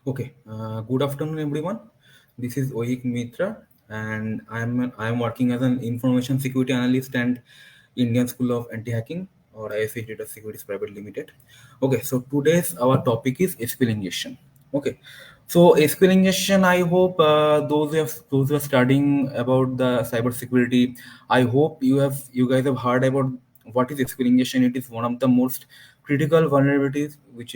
Okay, good afternoon, everyone. This is Ohik Mitra, and I'm working as an information security analyst and Indian School of Anti-Hacking or ISOEH Data Securities Private Limited. Okay, so today's our topic is SQL injection. Okay, so SQL injection. I hope those who are studying about the cybersecurity. I hope you guys have heard about what is SQL injection. It is one of the most critical vulnerabilities which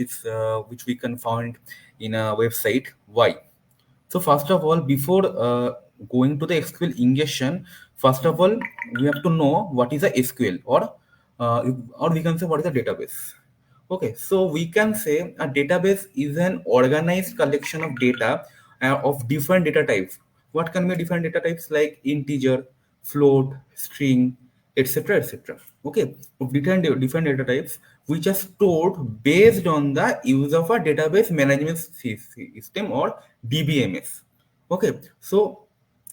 we can find in a website. Why? So first of all, before going to the SQL ingestion, first of all, we have to know what is a SQL or we can say what is a database. Okay, so we can say a database is an organized collection of data of different data types. What can be different data types like integer, float, string, etc. etc. Okay, of different data types which are stored based on the use of a database management system or DBMS. Okay, so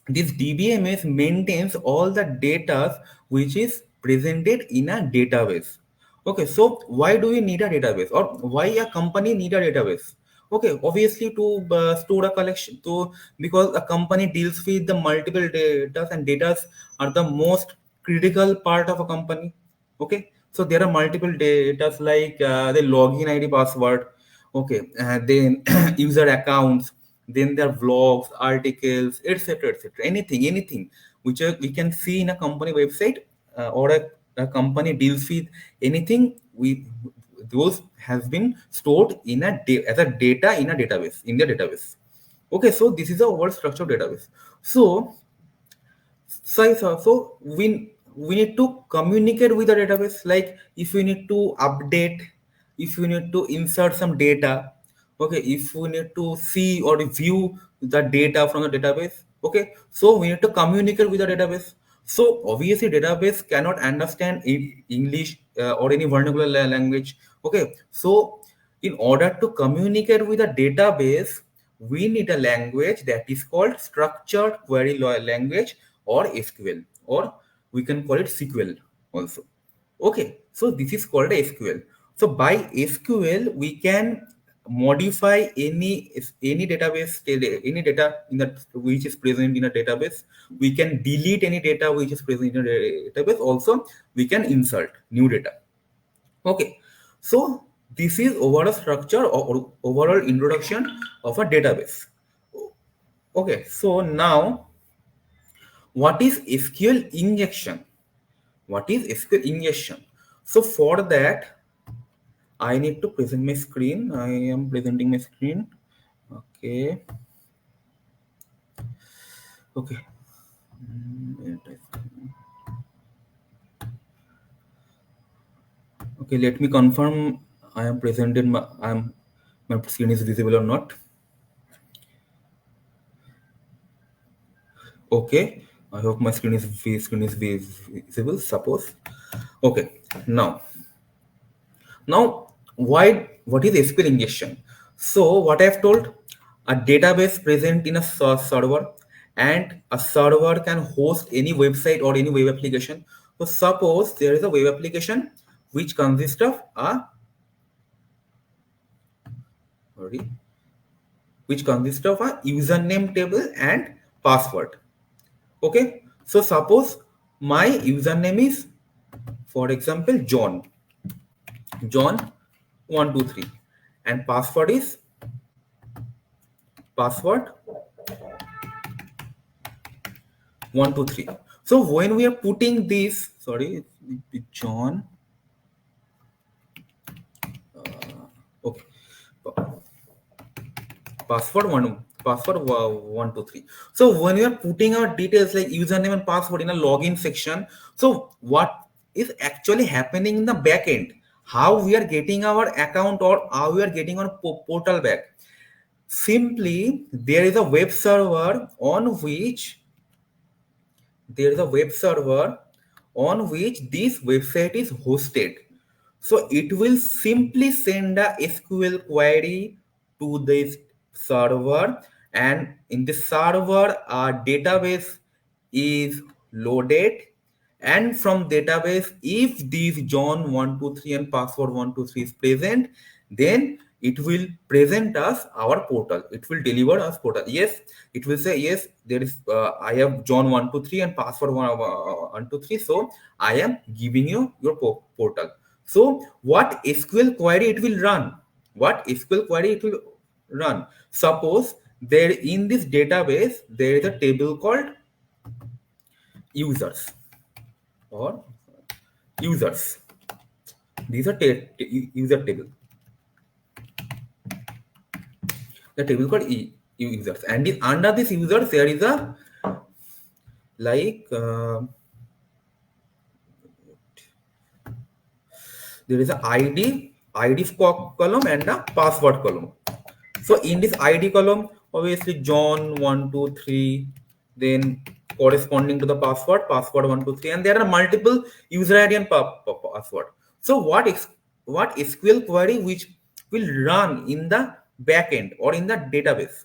this DBMS maintains all the data which is presented in a database. Okay, so why do we need a database or why a company need a database? Okay, obviously to store a collection to because a company deals with the multiple data and data are the most critical part of a company. Okay, so there are multiple data like the login ID password. Okay, then user accounts, then there are vlogs, articles, etc., etc. Anything which we can see in a company website or a company deals with anything. We those has been stored in as a data in a database in the database. Okay, so this is the overall structure of database. So so we need to communicate with the database. Like if we need to update, if we need to insert some data, okay, if we need to see or view the data from the database, okay, so we need to communicate with the database. So obviously database cannot understand English or any vernacular language. Okay, so in order to communicate with a database, we need a language that is called structured query language or SQL, or we can call it SQL also. Okay, so this is called SQL. So by SQL, we can modify any database, any data in that which is present in a database. We can delete any data which is present in a database. Also, we can insert new data. Okay, so this is overall structure or overall introduction of a database. Okay, so now what is SQL injection? What is SQL injection? So for that, I need to present my screen. I am presenting my screen. Okay, okay. Okay, let me confirm I am presented. My screen is visible or not. Okay, I hope my screen is visible. Suppose. Okay, now what is SQL injection? So what I have told, a database present in a server, and a server can host any website or any web application. So suppose there is a web application which consists of a sorry, which consists of a username table and password. Okay, so suppose my username is, for example, John 123, and password 123. So when we are putting this, sorry, John, okay, password 123. So when we are putting our details like username and password in a login section, so what is actually happening in the back end? How we are getting our account or how we are getting our portal back? Simply, there is a web server on which this website is hosted. So it will simply send a SQL query to this server, and in the server, our database is loaded. And from database, if these John 123 and password 123 is present, then it will present us our portal. It will deliver us portal. Yes, it will say yes. There is I have John 123 and password 123. So I am giving you your portal. So what SQL query it will run? What SQL query it will run? Suppose there in this database there is a table called users or users. These are user table. The table called users, and under this users there is a like there is a id column and a password column. So in this id column, obviously John 123, then corresponding to the password 123, and there are multiple user ID and password. So what SQL query which will run in the backend or in the database?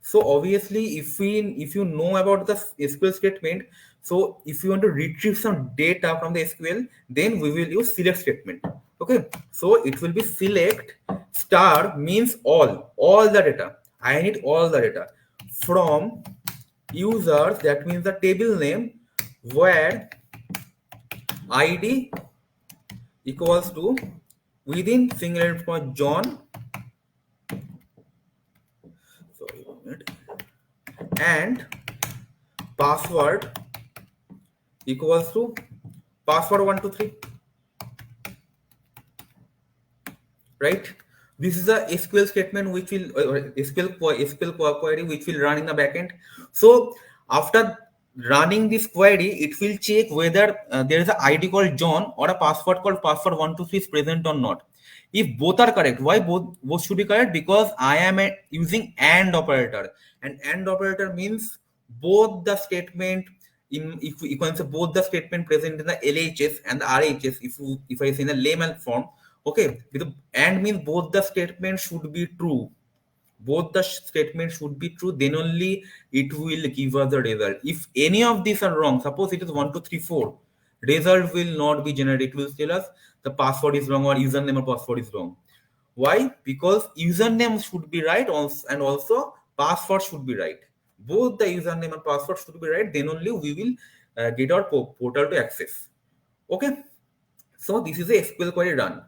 So obviously, if you know about the SQL statement, so if you want to retrieve some data from the SQL, then we will use select statement. Okay, so it will be select star means all the data. I need all the data from users. That means the table name where ID equals to within single for John. Sorry, 1 minute. And password equals to password 123, right? This is a SQL statement which will SQL query which will run in the backend. So after running this query, it will check whether there is an ID called John or a password called password 123 is present or not. If both are correct, why both should be correct? Because I am using AND operator, and AND operator means both the statement in if you can say both the statement present in the LHS and the RHS. If I say in a layman form, okay, because AND means both the statements should be true. Both the statements should be true, then only it will give us the result. If any of these are wrong, suppose it is 1 2 3 4, result will not be generated. It will tell us the password is wrong or username or password is wrong. Why? Because username should be right and also password should be right. Both the username and password should be right, then only we will get our portal to access. Okay, so this is a SQL query run.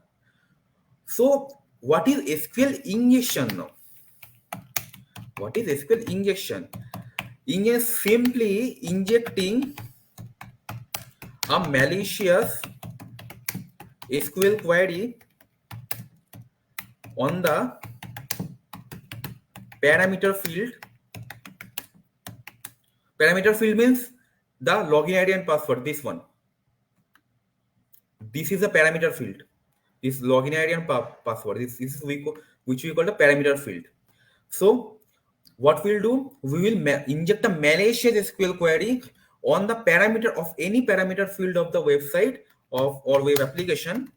So what is SQL injection now? What is SQL injection? Is simply injecting a malicious SQL query on the parameter field. Parameter field means the login ID and password. This one. This is a parameter field. This login ID and password. This is which we call the parameter field. So what we'll do, we will inject a malicious SQL query on the parameter of any parameter field of the website or web application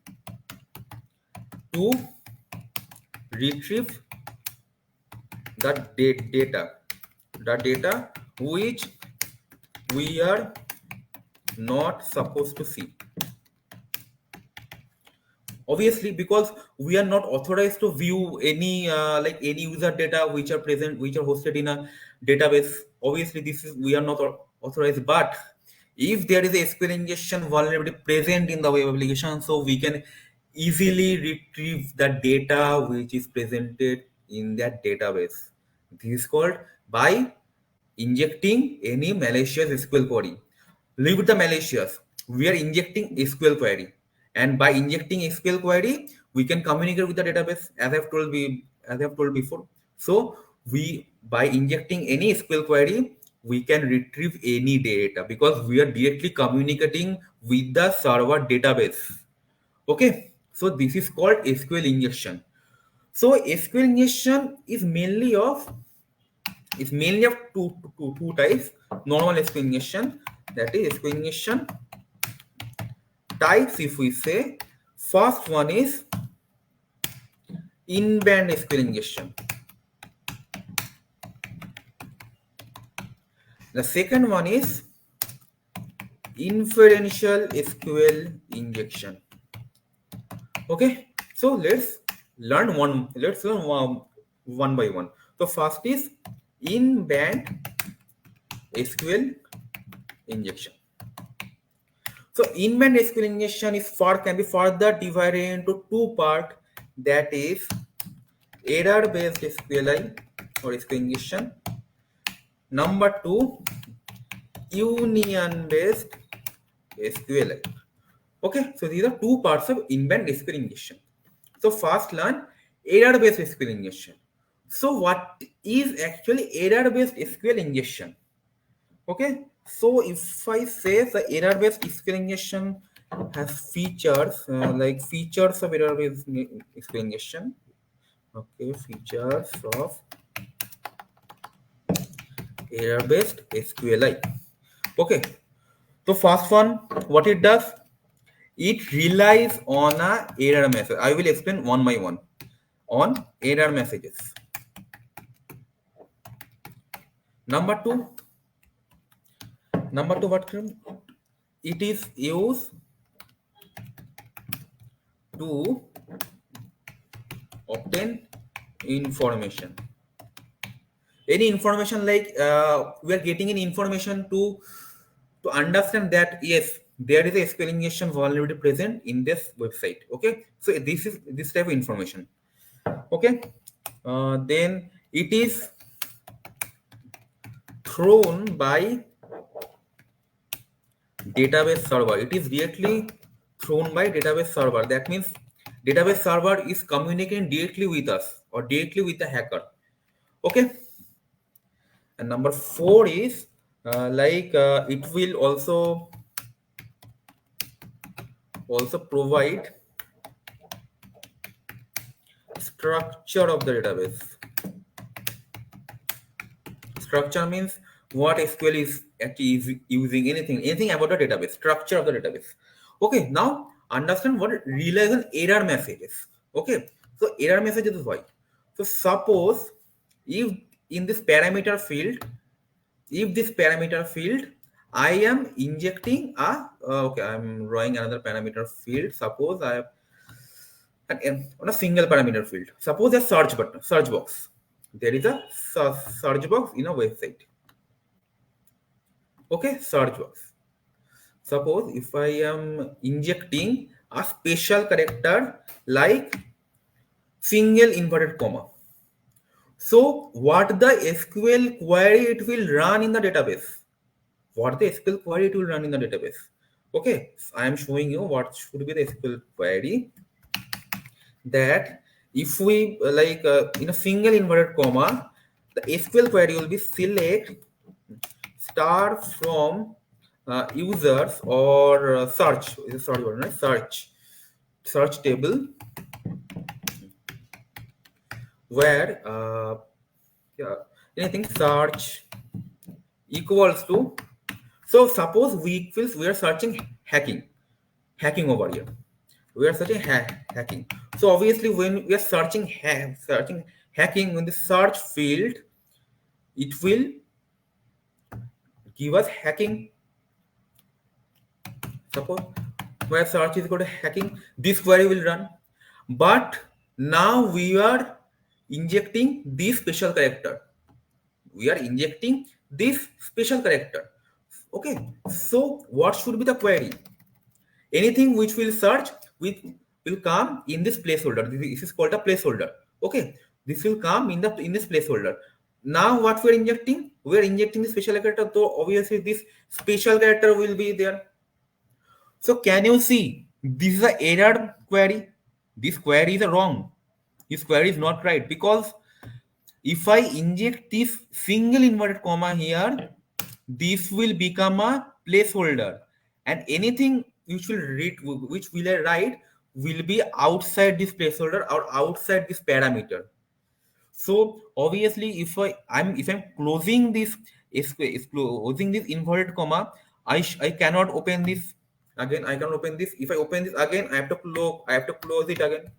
to retrieve the data which we are not supposed to see. Obviously, because we are not authorized to view any any user data which are hosted in a database. Obviously, we are not authorized. But if there is a SQL injection vulnerability present in the web application, so we can easily retrieve the data which is presented in that database. This is called by injecting any malicious SQL query. Leave the malicious. We are injecting SQL query, and by injecting SQL query, we can communicate with the database as I have told before. So we by injecting any SQL query, we can retrieve any data because we are directly communicating with the server database. Okay, so this is called SQL injection. So SQL injection is mainly of two types. Normal SQL injection, that is SQL injection types. If we say first one is in-band SQL injection, the second one is inferential SQL injection. Okay, so let's Let's learn one by one. So first is in-band SQL injection. So in-band SQL injection can be further divided into two parts. That is error-based SQLI or SQL injection. Number two, union-based SQLI. Okay, so these are two parts of in-band SQL injection. So first learn error-based SQL injection. So what is actually error-based SQL injection? Okay, so if I say the error-based SQL injection has features like features of error-based SQL injection. Okay, features of error-based SQLI. Okay, so first one, what it does? It relies on a error message. I will explain one by one on error messages. Number two, what? It is used to obtain information. Any information like we are getting any information to understand that yes, there is a SQL injection vulnerability present in this website. Okay, so this is this type of information. Okay, then it is thrown by database server. It is directly thrown by database server. That means database server is communicating directly with us or directly with the hacker. Okay, and number four is it will also provide structure of the database. Structure means what SQL is actually using, anything about the database, structure of the database. Okay, now understand what relies on error messages. Okay, so error messages is why. So suppose if in this parameter field, I am injecting a okay, I'm drawing another parameter field. Suppose I have on a single parameter field. Suppose a search button, search box. There is a search box in a website. Okay, search box. Suppose if I am injecting a special character like single inverted comma. So what the SQL query it will run in the database? Okay, so I am showing you what should be the SQL query. That if we in a single inverted comma, the SQL query will be select star from users or search table where yeah, anything search equals to. So suppose we are searching hacking over here. We are searching hacking. So obviously when we are searching hacking in the search field, it will give us hacking. Suppose where search is equal to hacking, this query will run. But now we are injecting this special character. Okay, so what should be the query? Anything which will search with will come in this placeholder. This is called a placeholder. Okay, this will come in this placeholder. Now what we are injecting? We are injecting the special character. So obviously this special character will be there. So can you see this is an error query? This query is wrong. This query is not right because if I inject this single inverted comma here, this will become a placeholder, and anything which will I write will be outside this placeholder or outside this parameter. So obviously, if I'm closing this closing this inverted comma, I cannot open this again. I can open this. If I open this again, I have to close it again.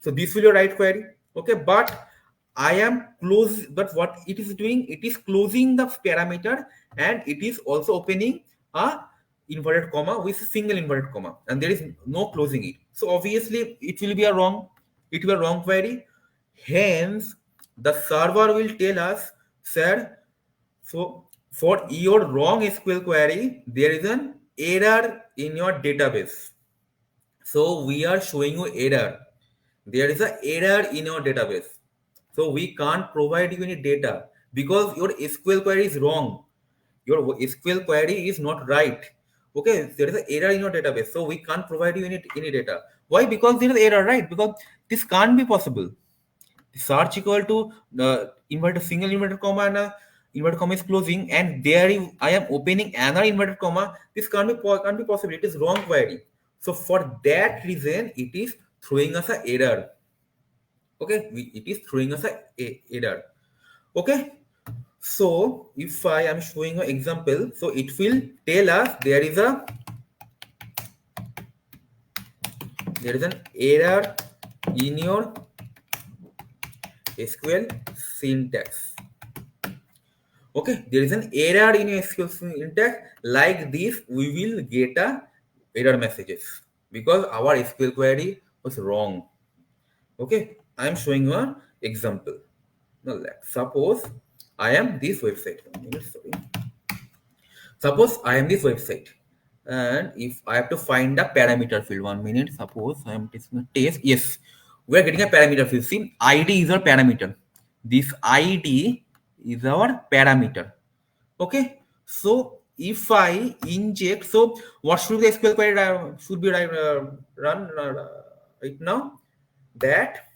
So this will be a right query. Okay, but I am close. But what it is doing, it is closing the parameter and it is also opening a inverted comma with a single inverted comma, and there is no closing it. So obviously, it will be a wrong. It will be a wrong query. Hence, the server will tell us, sir, so for your wrong SQL query, there is an error in your database. So we are showing you error. There is an error in your database. So we can't provide you any data because your SQL query is wrong. Your SQL query is not right. Okay, there is an error in your database. So we can't provide you any data. Why? Because there is error, right? Because this can't be possible. Search equal to inverted single inverted comma and inverted comma is closing, and there I am opening another inverted comma. This can't be possible. It is wrong query. So for that reason, it is throwing us a error. Okay, it is throwing us a error. Okay, so if I am showing an example, so it will tell us there is an error in your SQL syntax. Okay, there is an error in your SQL syntax. Like this, we will get a error messages because our SQL query was wrong. Okay, I am showing you an example. Now, let's suppose I am this website. Sorry. Suppose I am this website, and if I have to find a parameter field, 1 minute. Suppose I am taking a test. Yes, we are getting a parameter field. See, ID is our parameter. This ID is our parameter. Okay, so if I inject, so what should the SQL query should be run right now? That,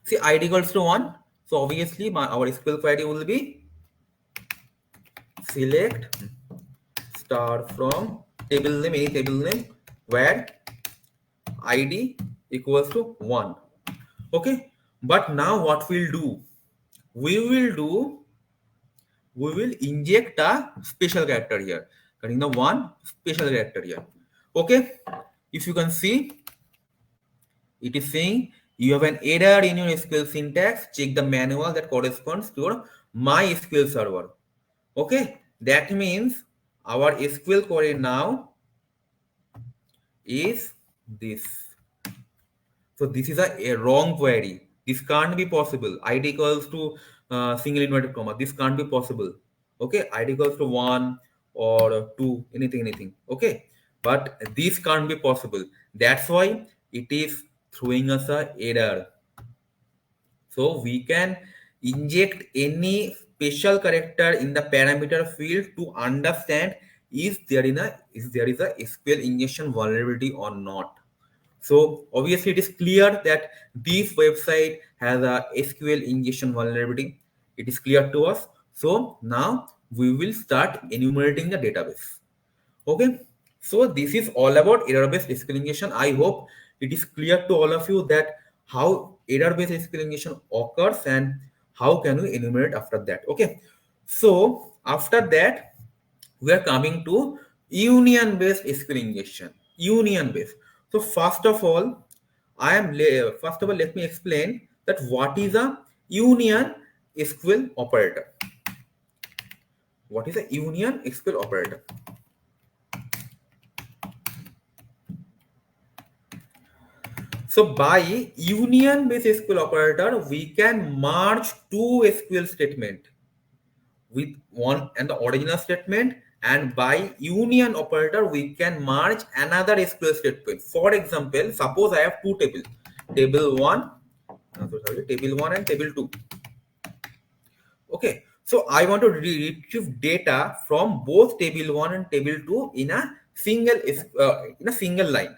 see, ID equals to 1. So obviously our SQL query will be select star from table name, any table name, where ID equals to 1. Okay, but now what we'll do? We will do we will inject a special character here, cutting the one special character here. Okay, if you can see, it is saying you have an error in your SQL syntax. Check the manual that corresponds to your MySQL server. Okay, that means our SQL query now is this. So this is a wrong query. This can't be possible. ID equals to single inverted comma. This can't be possible. Okay, ID equals to 1 or 2, anything. Okay, but this can't be possible. That's why it is throwing us a error. So we can inject any special character in the parameter field to understand is there is a SQL injection vulnerability or not. So obviously it is clear that this website has a SQL injection vulnerability. It is clear to us. So now we will start enumerating the database. Okay. So this is all about error-based SQL injection. I hope it is clear to all of you that how error-based SQL injection occurs and how can we enumerate after that. Okay. So after that, we are coming to union-based SQL injection. Union-based. So first of all, let me explain that what is a union SQL operator. What is a union SQL operator? So by union-based SQL operator, we can merge two SQL statement with one and the original statement, and by union operator we can merge another SQL statement. For example, suppose I have two tables, table 1 table 1 and table 2. Okay, so I want to retrieve data from both table 1 and table 2 in a single line.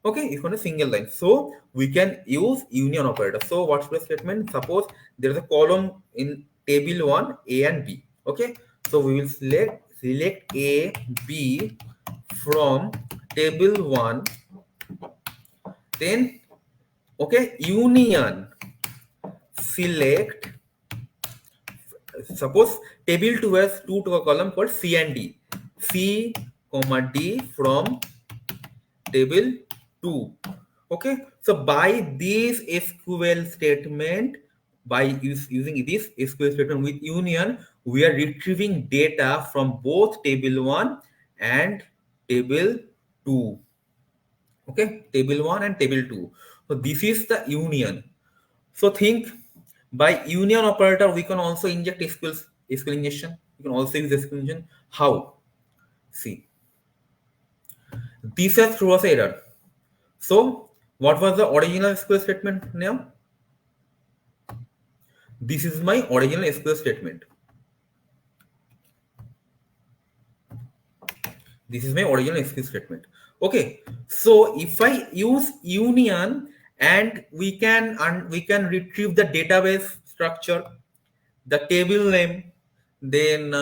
Okay, it's on a single line, so we can use union operator. So what's the statement? Suppose there is a column in table 1, A and B. Okay, so we will select A, B from table 1, then okay, union select, suppose table 2 has two column called C and D. C, comma D from table 2. Okay, so by this SQL statement, by using this SQL statement with union, we are retrieving data from both table 1 and table 2. Okay, table 1 and table 2. So this is the union. So think, by union operator we can also inject SQL injection. You can also use SQL injection. How? See, this has throw us error. So what was the original SQL statement now? This is my original SQL statement. This is my original SQL statement. Okay, so if I use union, and we can retrieve the database structure, the table name, then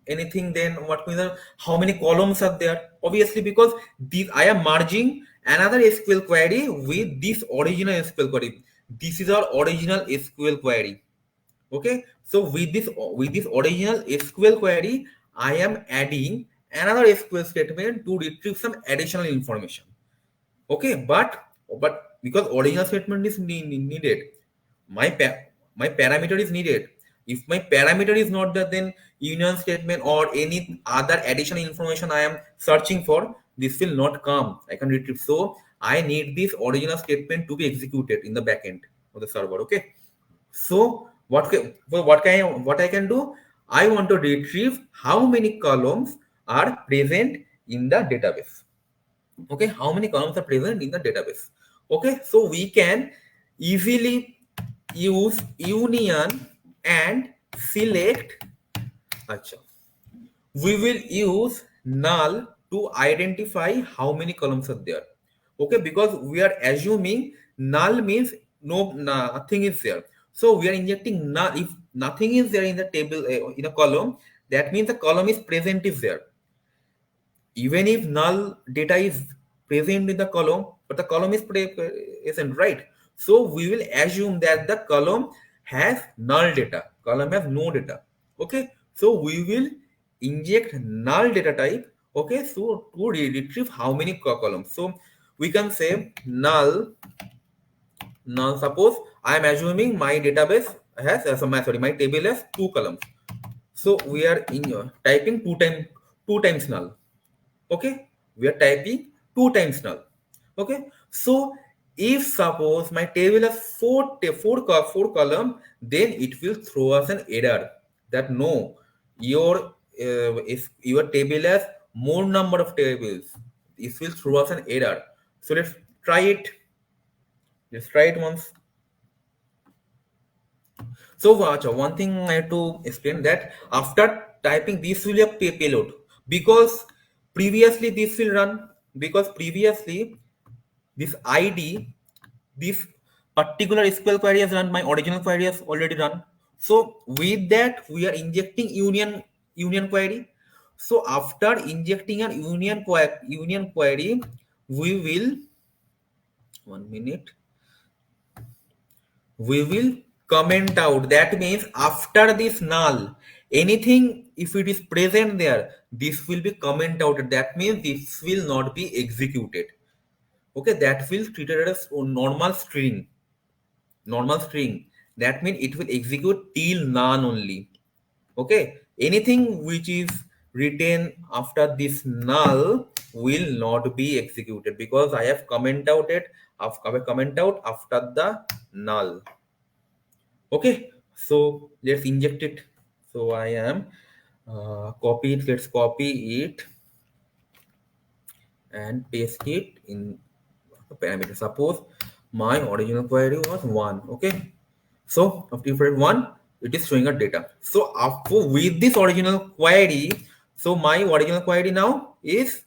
anything, then what means how many columns are there? Obviously, because these I am merging another SQL query with this original SQL query. This is our original SQL query. Okay, so with this original SQL query, I am adding another SQL statement to retrieve some additional information. Okay, but because original statement is needed, my my parameter is needed. If my parameter is not there, then union statement or any other additional information I am searching for, this will not come. I can retrieve. So I need this original statement to be executed in the backend of the server. Okay. So what I can do? I want to retrieve how many columns are present in the database. Okay, how many columns are present in the database? Okay, so we can easily use union and select. Acha. We will use null to identify how many columns are there. Okay, because we are assuming null means nothing is there. So we are injecting null. If nothing is there in the table, in a column, that means the column is present is there. Even if null data is present in the column, but the column isn't, right? So we will assume that the column has null data, column has no data. Okay, so we will inject null data type. Okay, so to retrieve how many columns. So we can say null, suppose I am assuming my database has my table has two columns. So we are typing two times null. Okay, we are typing two times null. Okay, so if suppose my table has four column, then it will throw us an error that no, if your table has more number of tables, it will throw us an error. So try it let's try it once. So one thing I have to explain, that after typing this will be a payload, because previously this will run, because previously this ID, this particular SQL query has run, my original query has already run. So with that we are injecting union query. So after injecting a union query, we will, 1 minute, we will comment out. That means after this null, anything if it is present there, this will be comment out. That means this will not be executed. Okay, that will treated as a normal string. That means it will execute till none only. Okay, anything which is written after this null will not be executed, because I have comment out it. I've comment out after the null. Okay, so let's inject it. So I am copy it. Let's copy it and paste it in the parameter. Suppose my original query was 1. Okay, so after you put 1, it is showing a data. So after with this original query, so my original query now is,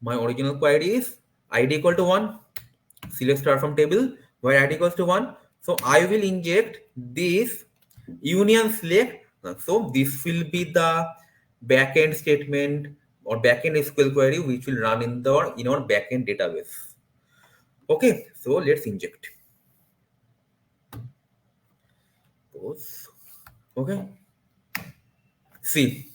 my original query is id equal to 1, select star from table where id equals to 1. So I will inject this union select. So this will be the backend statement or backend SQL query which will run in our backend database. Okay, so let's inject those. Okay, see,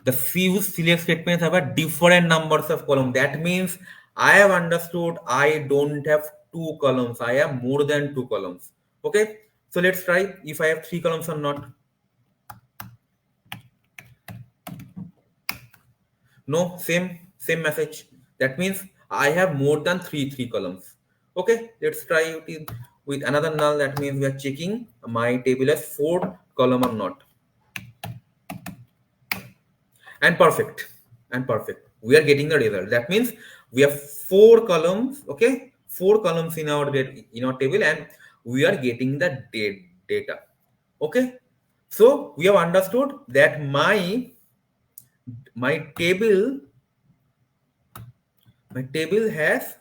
the few select statements have a different numbers of columns. That means I have understood I don't have two columns. I have more than two columns. Okay. So let's try if I have three columns or not. No, same. Same message. That means I have more than three columns. Okay, let's try it with another null. That means we are checking my table has 4 column or not. And perfect. And perfect, we are getting the result. That means we have 4 columns. Okay, 4 columns in our table, and we are getting the data. Okay, so we have understood that my table has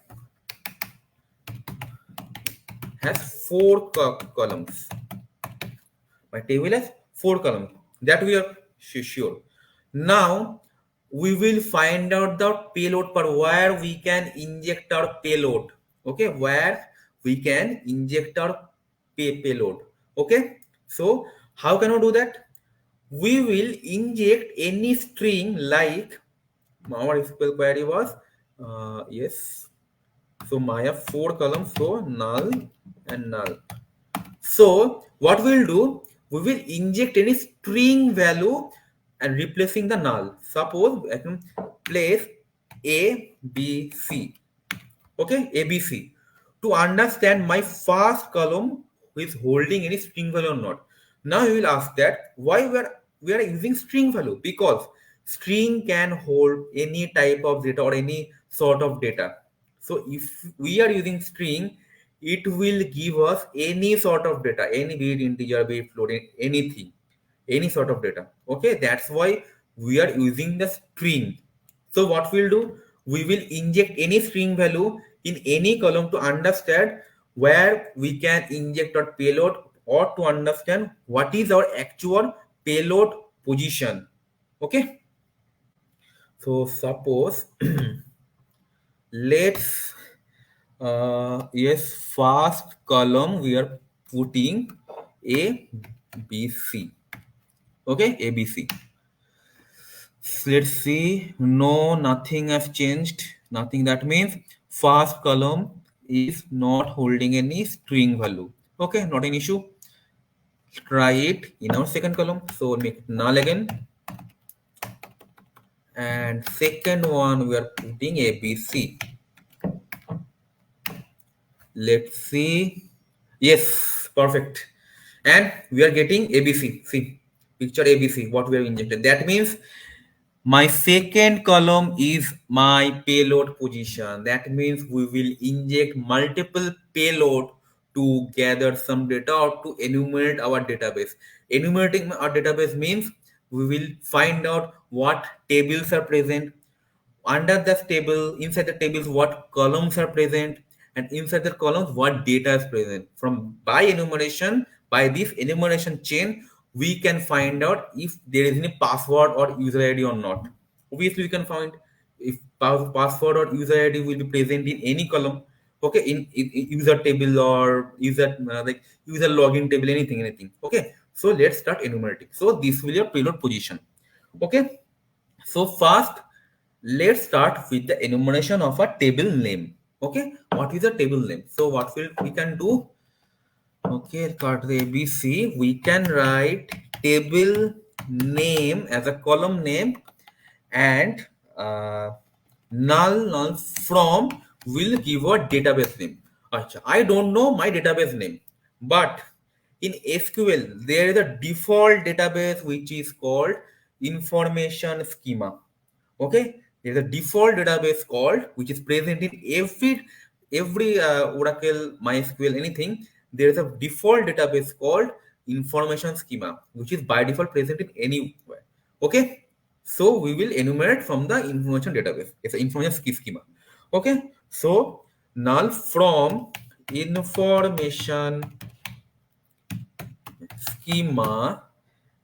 4 columns. My table has 4 columns. That we are sure. Now we will find out the payload per where we can inject our payload. Okay, where we can inject our payload. Okay, so how can we do that? We will inject any string like our SQL query was yes. So my have 4 columns, so null and null. So what we'll do, we will inject any string value and replacing the null. Suppose I can place A, B, C. Okay, A, B, C. To understand my first column is holding any string value or not. Now you will ask that why we are using string value, because string can hold any type of data or any sort of data. So if we are using string, it will give us any sort of data, any be it integer, be it float, anything, any sort of data. Okay, that's why we are using the string. So what we'll do, we will inject any string value in any column to understand where we can inject our payload, or to understand what is our actual payload position. Okay, so suppose let's yes, first column we are putting A, B, C. Okay, A, B, C. Let's see. No, nothing has changed. Nothing. That means first column is not holding any string value. Okay, not an issue. Try it in our second column. So make it null again. And second one we are putting ABC. Let's see. Yes, perfect. And we are getting ABC. See, picture ABC, what we have injected. That means my second column is my payload position. That means we will inject multiple payload to gather some data or to enumerate our database. Enumerating our database means we will find out what tables are present, under this table, inside the tables what columns are present, and inside the columns what data is present. From by enumeration, by this enumeration chain, we can find out if there is any password or user id or not. Obviously we can find if password or user id will be present in any column. Okay, in user table or user like user login table, anything. Okay, so let's start enumerating. So this will be your payload position. Okay, so first, let's start with the enumeration of a table name. Okay, what is a table name? So what we can do? Okay, got the ABC. We can write table name as a column name, and uh, null from will give a database name. Acha, I don't know my database name, but in SQL there is a default database which is called information schema. Okay, there's a default database called which is present in every Oracle, MySQL, anything. There is a default database called information schema which is by default present in anywhere. Okay, so we will enumerate from the information database. It's an information schema. Okay, so null from information schema,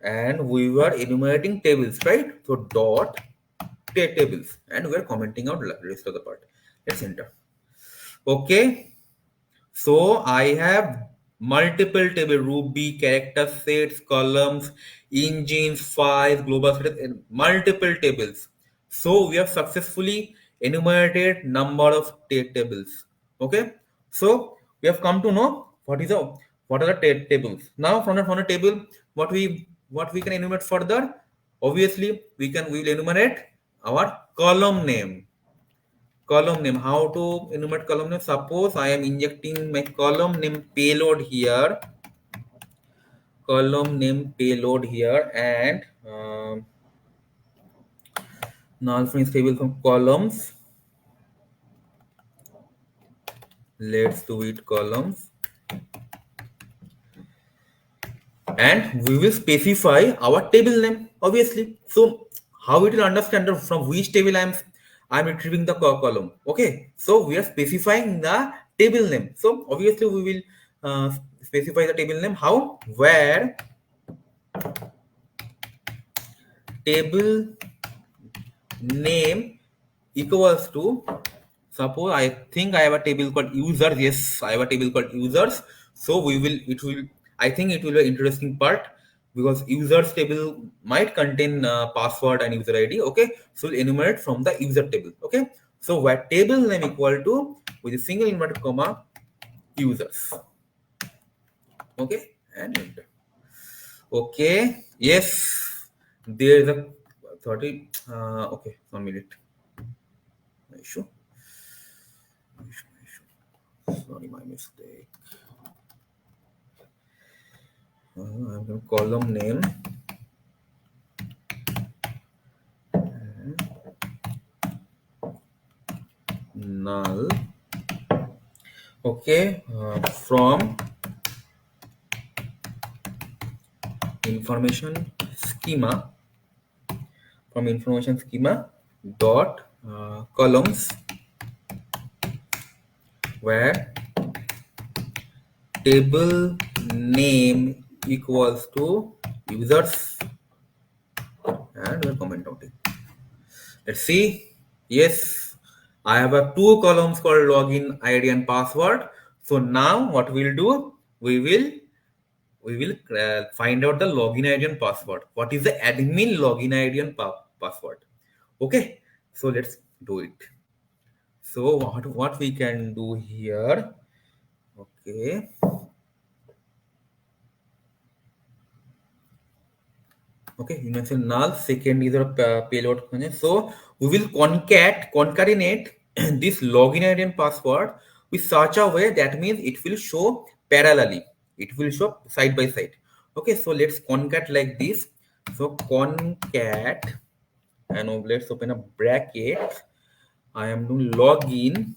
and we were enumerating tables, right? So dot tables, and we're commenting out the rest of the part. Let's enter. Okay, so I have multiple table, Ruby, character sets, columns, engines, files, global sets, and multiple tables. So we have successfully enumerated number of tables. Okay, so we have come to know what are the tables. Now from the table, what we can enumerate further. Obviously, we will enumerate our column name. Column name, how to enumerate column name? Suppose I am injecting my column name payload here, and null fringe table from columns. Let's do it columns, and we will specify our table name obviously. So how it will understand from which table I'm retrieving the column. Okay, so we are specifying the table name. So obviously we will specify the table name. How? Where table name equals to, suppose I think I have a table called users. Yes, I have a table called users. So I think it will be an interesting part, because users table might contain password and user ID. Okay, so we'll enumerate from the user table. Okay, so where table name equal to, with a single inverted comma, users. Okay, and enter. Okay, yes, there is a 30. Okay, 1 minute. Issue. Sorry, my mistake. I'm going to column name null. Okay, from information schema, dot columns, where table name equals to users, and we'll comment out it. Let's see. Yes, I have a two columns called login ID and password. So now what we'll do, we will find out the login ID and password. What is the admin login ID and password? Okay, so let's do it. So what we can do here? Okay, okay, you mentioned null. Second is our payload. So we will concatenate this login ID and password with such a way that means it will show parallelly. It will show side by side. Okay, so let's concat like this. So concat, and let's open a bracket. I am doing login,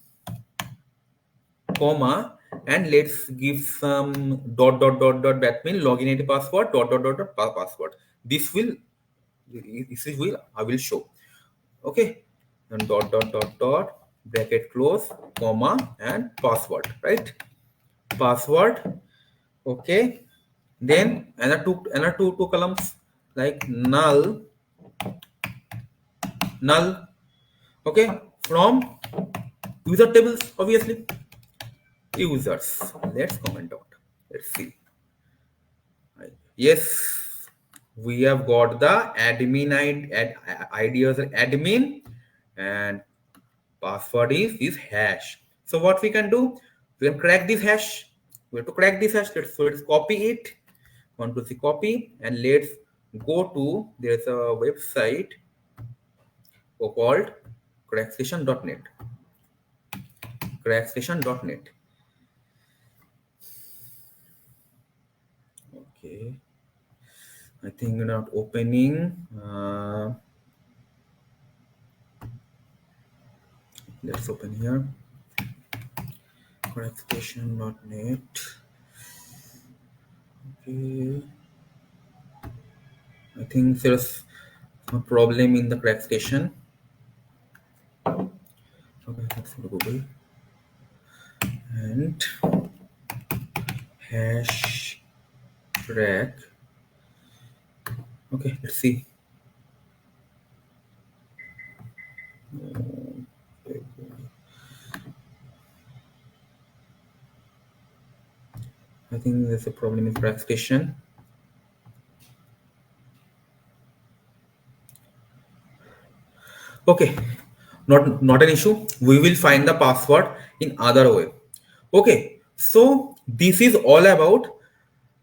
comma, and let's give some dot. That means login ID password dot password. This will I will show. Okay, and dot bracket close, comma, and password, right? Password. Okay, then another two columns, like null. Okay, from user tables, obviously. Users. Let's comment out. Let's see. Yes, we have got the admin ID as admin, and password is hash. So what we can do, we can crack this hash. We have to crack this hash. Let's copy it. Control C copy, and let's go to, there's a website called crackstation.net. Crackstation.net. Okay, I think we're not opening. Let's open here. Crackstation.net. Okay, I think there's a problem in the Crackstation. Okay, let's go to Google and hash crack. Okay, let's see. I think there's a problem in Crackstation. Okay, not an issue. We will find the password in other way. Okay, so this is all about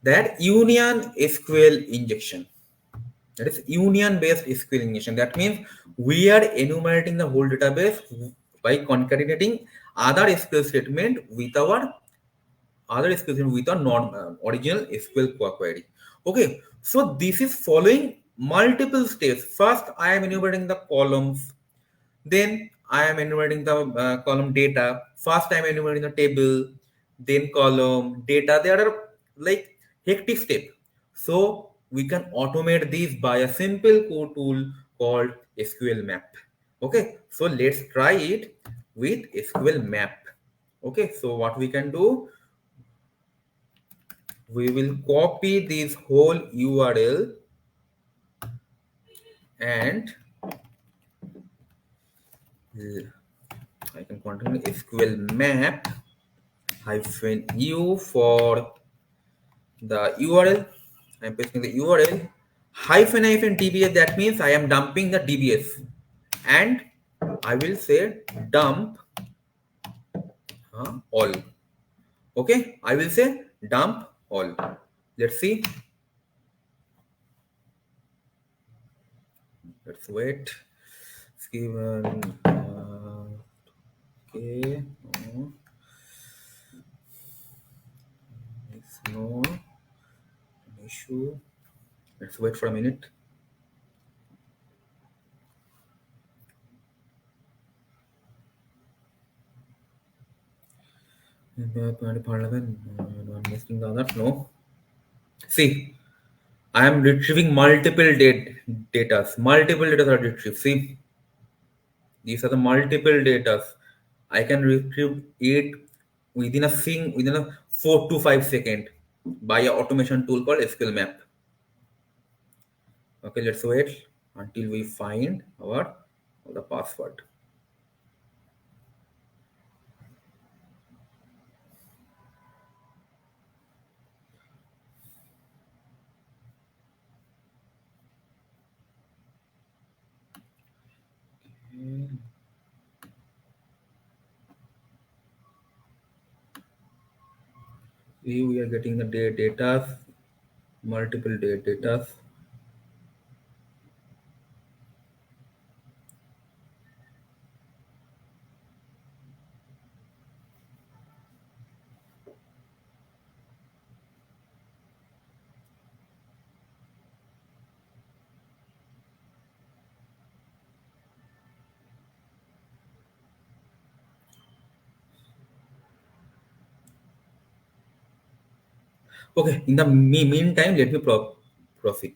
that Union SQL injection. That is union-based SQL injection. That means we are enumerating the whole database by concatenating other SQL statement with our original SQL query. Okay, so this is following multiple steps. First, I am enumerating the columns. Then I am enumerating the column data. First, I am enumerating the table, then column data. There are like hectic step. So we can automate these by a simple code tool called SQL map. Okay, so let's try it with SQL map. Okay, so what we can do, we will copy this whole URL and I can continue SQL map hyphen u for the URL. I'm pasting the URL hyphen dbs. That means I am dumping the dbs, and I will say dump all. Okay, I will say dump all. Let's see. Let's wait. It's given. Okay. No, it's no issue. Let's wait for a minute. I'm missing the others. No. See, I am retrieving multiple data. Multiple data are retrieved. See, these are the multiple data. I can retrieve it within a 4 to 5 second by a automation tool called SQL map. Okay, let's wait until we find our the password. See, we are getting the data, multiple data. Okay, in the meantime, let me proceed.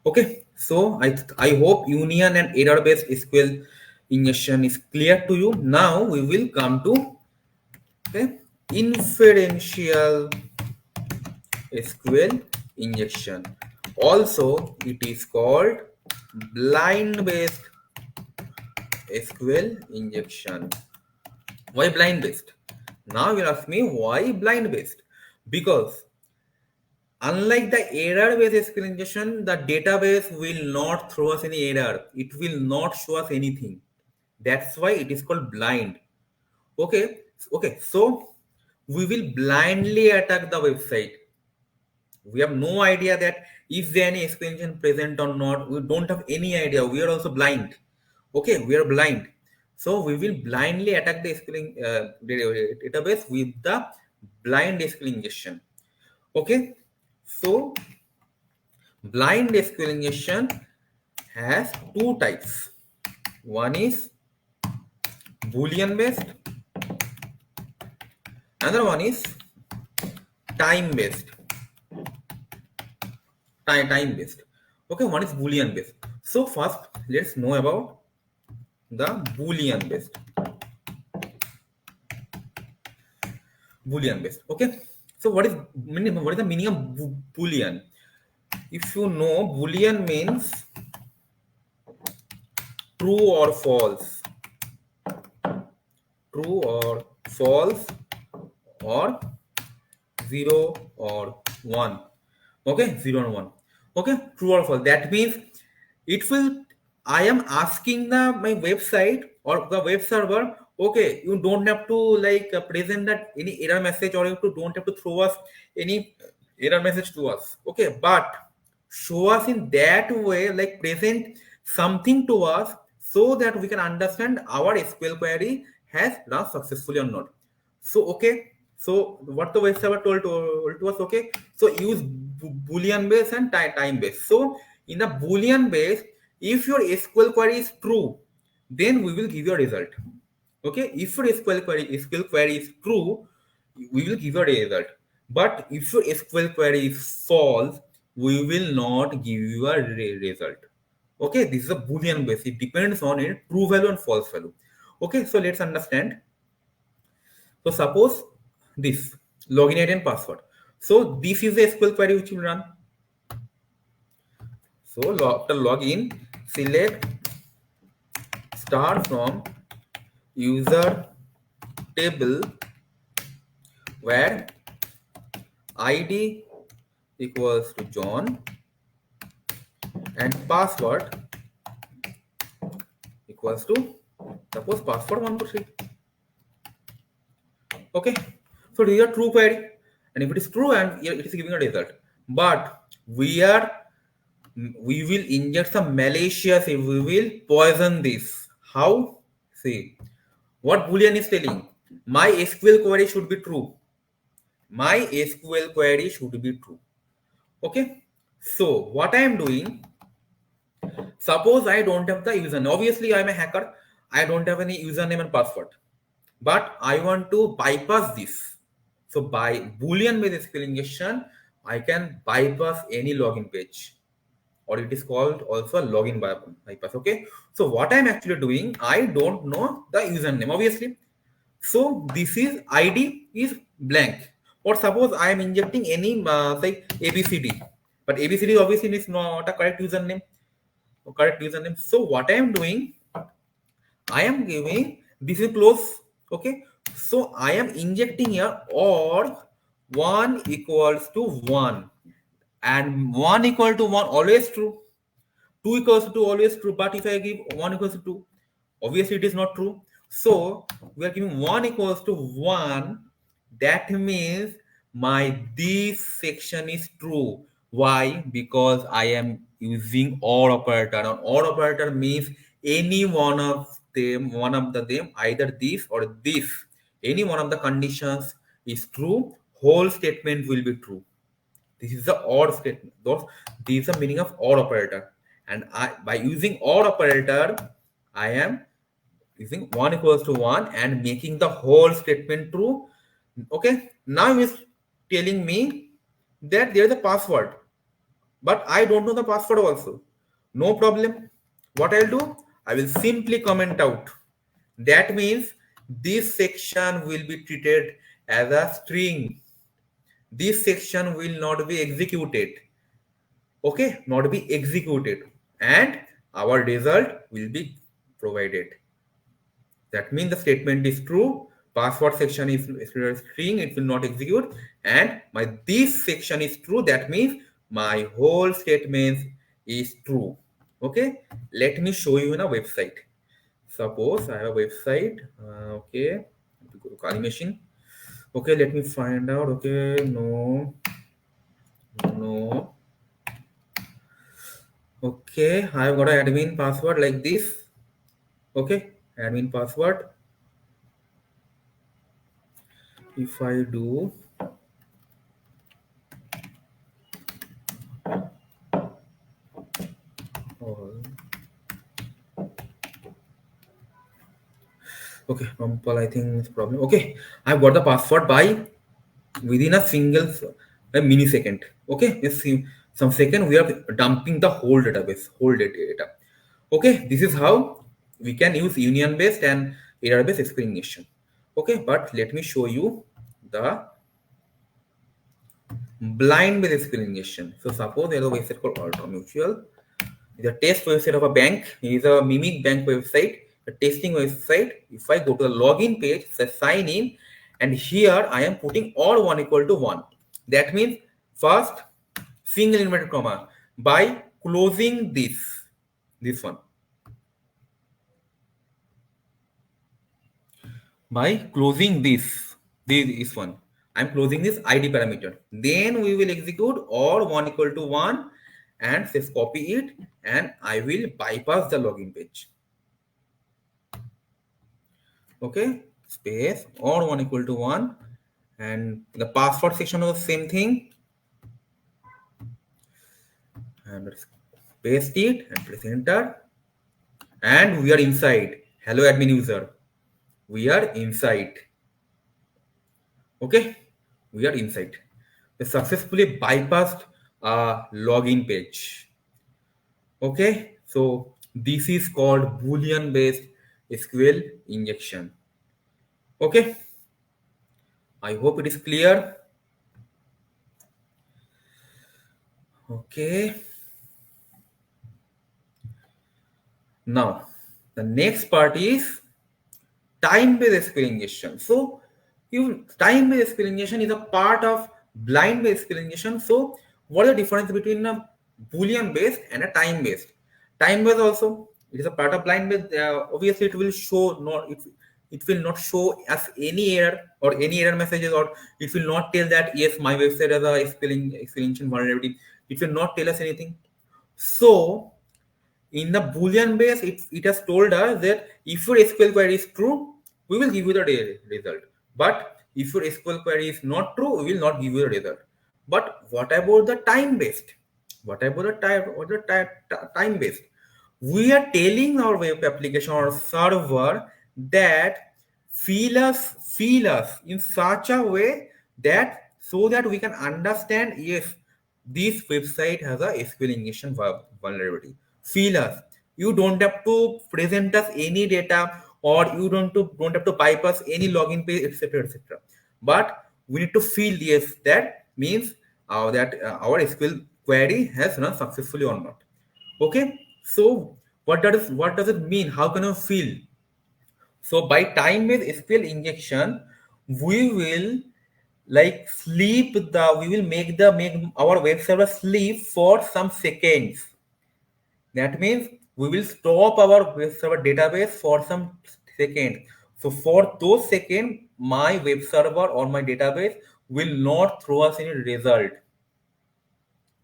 Okay, so I hope union and error based SQL injection is clear to you. Now we will come to okay, inferential SQL injection. Also, it is called blind based SQL injection. Why blind based? Now you ask me why blind based? Because unlike the error-based SQL injection, the database will not throw us any error. It will not show us anything. That's why it is called blind. Okay, okay. So we will blindly attack the website. We have no idea that is there any extension present or not. We don't have any idea. We are also blind. Okay, we are blind. So we will blindly attack the SQL database with the blind SQL injection. Okay, so blind SQL injection has two types. One is Boolean based, another one is time based. Time based. Okay, one is Boolean based. So first, let's know about the Boolean based. Boolean based. Okay. So what is the meaning of Boolean? If you know, Boolean means true or false, true or false, or 0 or 1. Okay, 0 and 1. Okay, true or false. That means it will, I am asking my website or the web server, okay, you don't have to like present that any error message, or don't have to throw us any error message to us. Okay, but show us in that way, like present something to us so that we can understand our SQL query has run successfully or not. So, okay. So, what the web server told to us, okay. So, use Boolean base and time base. So, in a Boolean base, if your SQL query is true, then we will give you a result. Okay, if your SQL query is true, we will give you a result. But if your SQL query is false, we will not give you a result. Okay, this is a Boolean base. It depends on a true value and false value. Okay, so let's understand. So suppose this login ID and password. So this is the SQL query which will run. So after login, select start from user table where ID equals to John and password equals to suppose password 123. Okay, so these are true query, and if it is true and it is giving a result, but we will inject some malicious, we will poison this. How? See what Boolean is telling. My SQL query should be true. My SQL query should be true. Okay, so what I am doing, suppose I don't have the username. Obviously, I'm a hacker. I don't have any username and password. But I want to bypass this. So by Boolean based SQL injection, I can bypass any login page. Or it is called also a login bypass. Okay. So what I'm actually doing, I don't know the username, obviously. So this is ID is blank. Or suppose I am injecting any say ABCD, but ABCD obviously is not a correct username. Correct username. So what I am doing, I am giving this is close. Okay. So I am injecting here or 1 equals to 1 and 1 equal to 1 always true. 2 equals to 2 always true. But if I give 1 equals to 2, obviously it is not true. So we are giving 1 equals to 1. That means my this section is true. Why? Because I am using or operator. And or operator means any one of the them, either this or this. Any one of the conditions is true. Whole statement will be true. This is the or statement. This is the meaning of or operator. And by using or operator, I am using 1 equals to 1 and making the whole statement true. Okay. Now it's telling me that there is a password, but I don't know the password also. No problem. What I'll do, I will simply comment out. That means this section will be treated as a string. This section will not be executed. Okay, not be executed, and our result will be provided. That means the statement is true. Password section is string, it will not execute, and my this section is true. That means my whole statement is true. Okay, let me show you in a website. Suppose I have a website. Okay, go to Kali machine. Okay, let me find out. Okay, no, no. Okay, I've got an admin password like this. Okay, admin password. If I do, oh, okay, I think it's problem. Okay, I've got the password by within a single a millisecond. Okay, just some second we are dumping the whole database, whole data. Okay, this is how we can use union based and error based explanation. Okay, but let me show you the blind based explanation. So suppose there is a website called Ultra Mutual. The test website of a bank is a mimic bank website, a testing website. If I go to the login page, say sign in, and here I am putting all 1 equal to 1. That means first single inverted comma by closing this one. By closing this one, I'm closing this ID parameter. Then we will execute or 1 equal to 1 and says copy it, and I will bypass the login page. Okay, space or 1 equal to 1, and the password section of the same thing, and let's paste it and press enter, and we are inside. Hello admin user, we are inside. Okay, we are inside. We successfully bypassed a login page. Okay, so this is called Boolean-based SQL injection. Okay, I hope it is clear. Okay, now the next part is time-based SQL injection. So, time-based SQL injection is a part of blind-based SQL injection. So, what is the difference between a Boolean-based and a time-based? Time-based also it is a part of blind-based. Obviously, it will show not it will not show us any error or any error messages, or it will not tell that yes, my website has a SQL injection vulnerability. It will not tell us anything. So in the Boolean base, it has told us that if your SQL query is true, we will give you the result. But if your SQL query is not true, we will not give you the result. But what about the time based? What about the time based? We are telling our web application or server that feel us in such a way that so that we can understand if this website has a SQL injection vulnerability. Feel us. You don't have to present us any data, or you don't have to bypass any login page, etc., etc. But we need to feel yes, that means that our SQL query has run successfully or not. Okay, so what does it mean? How can you feel? So by time with SQL injection, we will like we will make our web server sleep for some seconds. That means we will stop our web server database for some seconds. So for those seconds, my web server or my database will not throw us any result.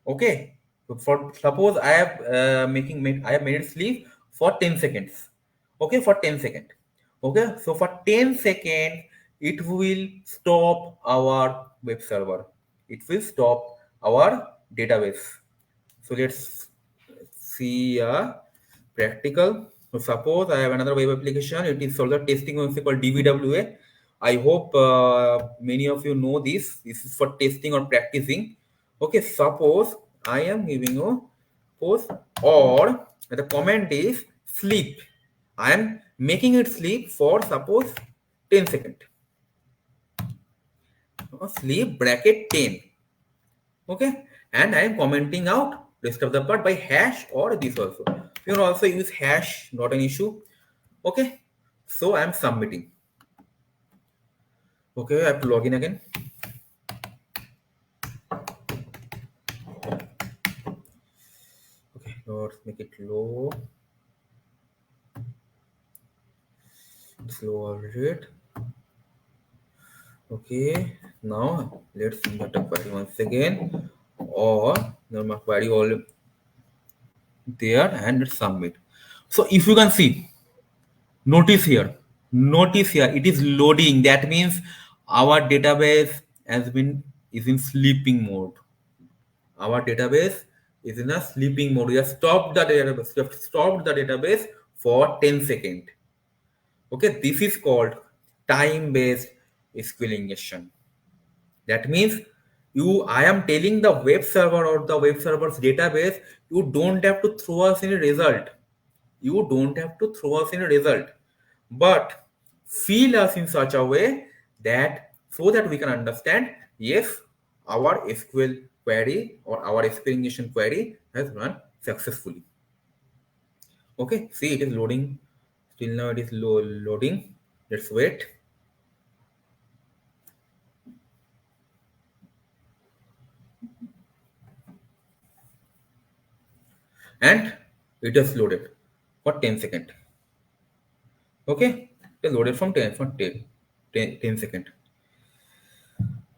Okay. So for suppose I have I have made it sleep for 10 seconds. Okay, for 10 seconds. Okay, so for 10 seconds, it will stop our web server. It will stop our database. So let's see a practical. So suppose I have another web application. It is also testing also called DBWA. I hope many of you know this. This is for testing or practicing. Okay, suppose I am giving you post, or the command is sleep. I am making it sleep for suppose 10 seconds. Sleep bracket 10. Okay, and I am commenting out rest of the part by hash or this also. You can also use hash, not an issue. Okay, so I am submitting. Okay, I have to log in again. Okay, let's make it low. Slow rate. Okay, now let's insert the query once again, or my query all there, and let's submit. So if you can see, notice here, it is loading. That means our database is in sleeping mode. Our database is in a sleeping mode. We have stopped the database. We have stopped the database for 10 seconds. Okay, this is called time-based SQL injection. That means I am telling the web server or the web server's database, you don't have to throw us any result. You don't have to throw us any result, but feel us in such a way that so that we can understand yes, our SQL query or our SQL injection query has run successfully. Okay, see it is loading. Still now it is loading. Let's wait. And it is loaded for 10 seconds. Okay, it is loaded from 10 seconds.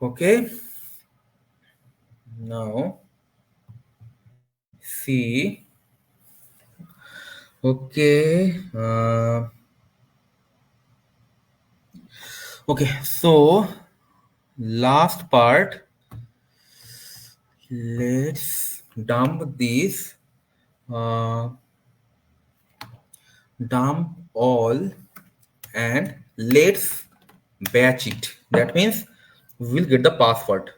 Okay, now C. Okay. Okay. So last part. Let's dump this. Uh, dump all and let's batch it. That means we will get the password.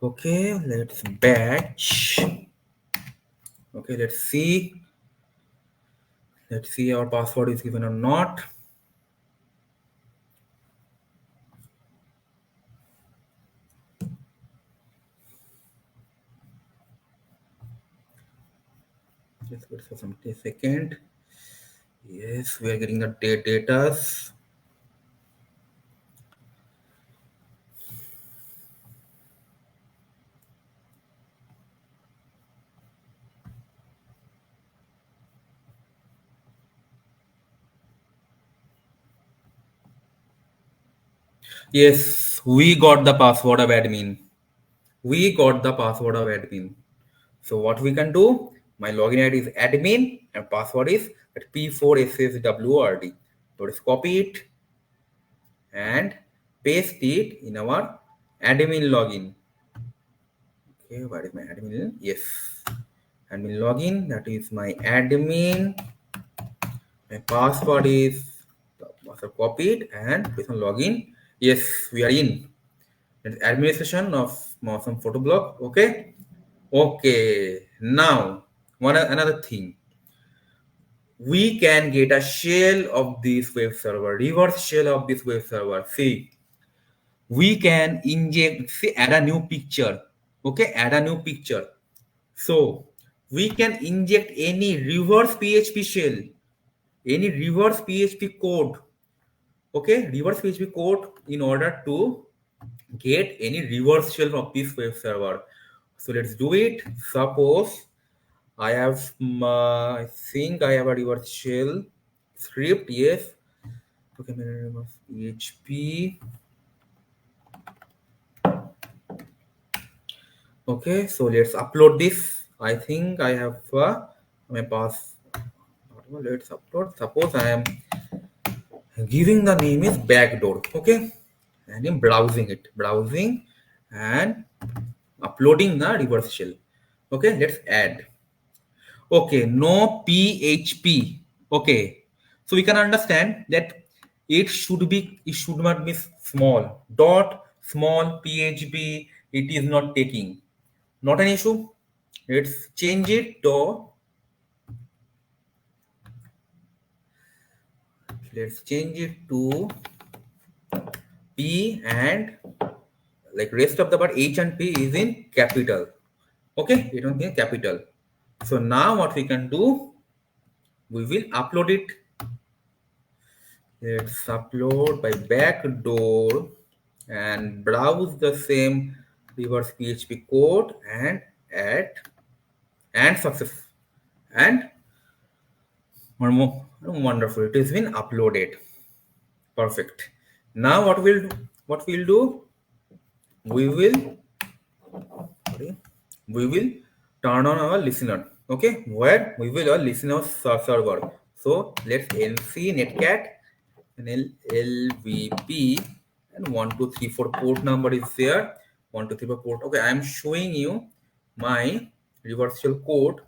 Okay. Let's batch. Okay. Let's see our password is given or not. Just wait for some second. Yes, we are getting the data. Yes, we got the password of admin. We got the password of admin. So what we can do? My login ID is admin and password is at P4SSWRD. So let's copy it and paste it in our admin login. Okay, where is my admin? Yes, admin login. That is my admin. My password is password copied and press on login. Yes, we are in. It's administration of some photo block. Okay. Okay. Now, one another thing. We can get a shell of this web server, reverse shell of this web server. See, we can inject, see, add a new picture. Okay, add a new picture. So we can inject any reverse PHP shell, any reverse PHP code. Okay, reverse PHP code in order to get any reverse shell of this web server. So let's do it. Suppose I have, I think I have a reverse shell script. Yes. Okay, reverse PHP. Okay, so let's upload this. I think I have my pass. Let's upload. Suppose I am giving the name is backdoor. Okay, and I'm browsing it, browsing and uploading the reverse shell. Okay, let's add. Okay, no PHP. Okay, so we can understand that it should not be small dot small PHP. It is not taking. Not an issue. Let's change it to P and like rest of the part H and P is in capital. Okay, it don't in capital. So now what we can do, we will upload it. Let's upload by backdoor and browse the same reverse PHP code and add and success and one more wonderful. It has been uploaded. Perfect. Now what we'll do? We will sorry, we will turn on our listener. Okay, where we will listen our server. So let's nc netcat and lvp and 1234 port number is there. 1234 port. Okay, I am showing you my reversal code.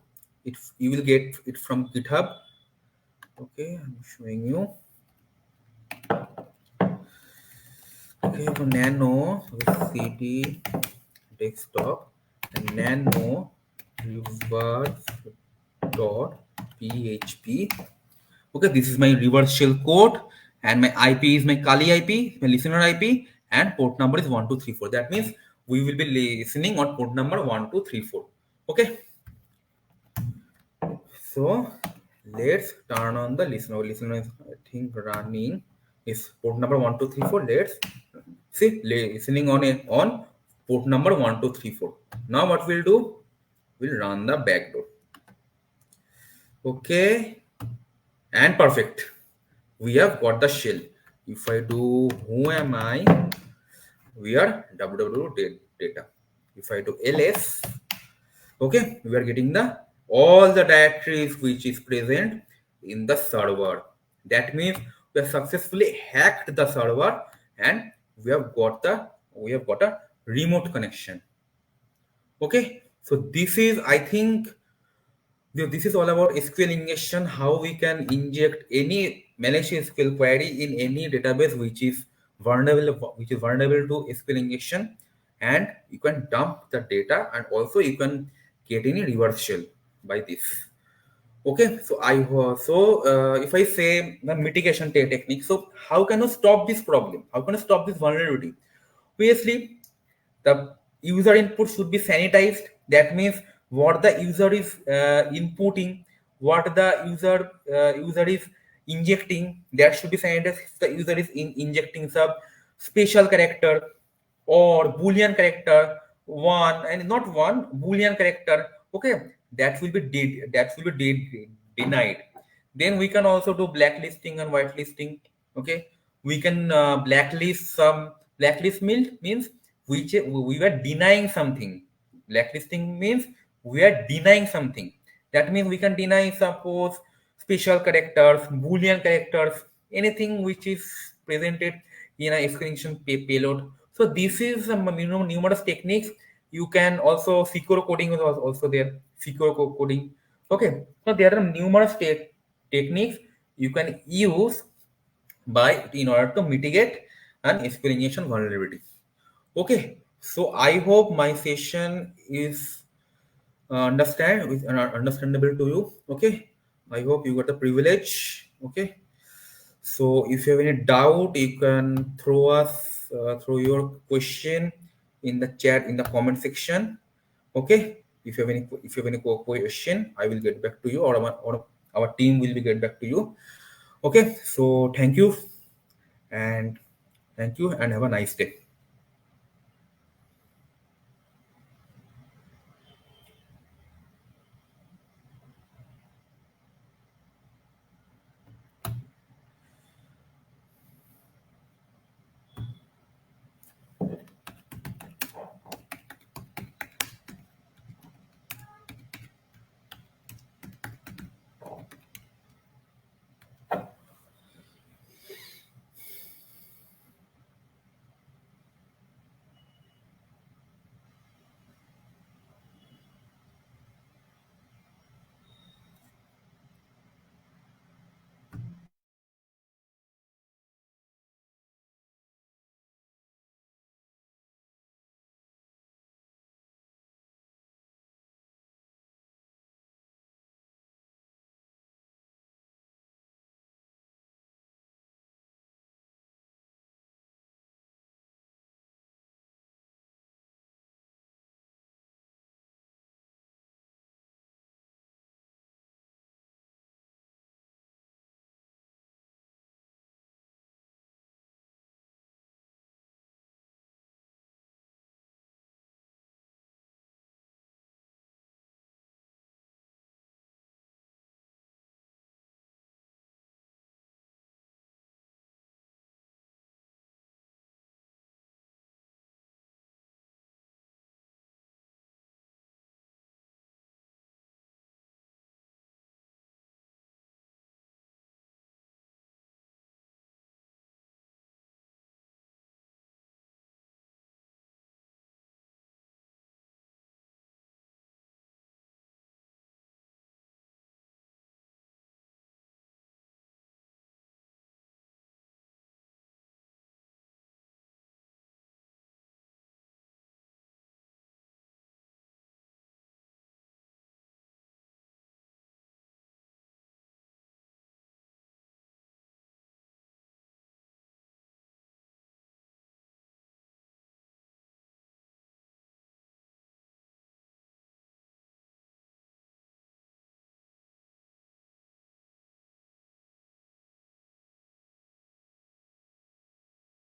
You will get it from GitHub. Okay, I'm showing you. Okay, for nano cd desktop and nano reverse dot php. Okay, this is my reverse shell code and my IP is my Kali IP, my listener IP, and port number is 1234. That means we will be listening on port number 1234. Okay, so let's turn on the listener. Listener is I think running is port number 1234. Let's see listening on port number 1234. Now what we'll do? We'll run the backdoor. Okay, and perfect. We have got the shell. If I do who am I, we are www data. If I do ls, Okay, we are getting the all the directories which is present in the server. That means we have successfully hacked the server and we have got a remote connection. Okay, so this is, I think, this is all about SQL injection, how we can inject any malicious SQL query in any database which is vulnerable to SQL injection, and you can dump the data, and also you can get any reversal by this. Okay, so if I say the mitigation technique, so how can you stop this problem? How can you stop this vulnerability? Obviously, the user input should be sanitized. That means what the user is inputting, what the user is injecting, that should be sanitized. If the user is injecting some special character or boolean character, one and not one boolean character, okay, that will be denied. Then we can also do blacklisting and whitelisting. Okay, we can blacklist means we were denying something. Blacklisting means we are denying something. That means we can deny, suppose, special characters, boolean characters, anything which is presented in a exclamation payload. So this is numerous techniques. You can also secure coding is also there. Secure coding. Okay, so there are numerous techniques you can use by in order to mitigate an SQL injection vulnerability. Okay, so I hope my session is understandable to you. Okay, I hope you got the privilege. Okay, so if you have any doubt, you can throw your question in the chat in the comment section. Okay, if you have any question, I will get back to you, or our team will be get back to you. Okay, so and thank you and have a nice day.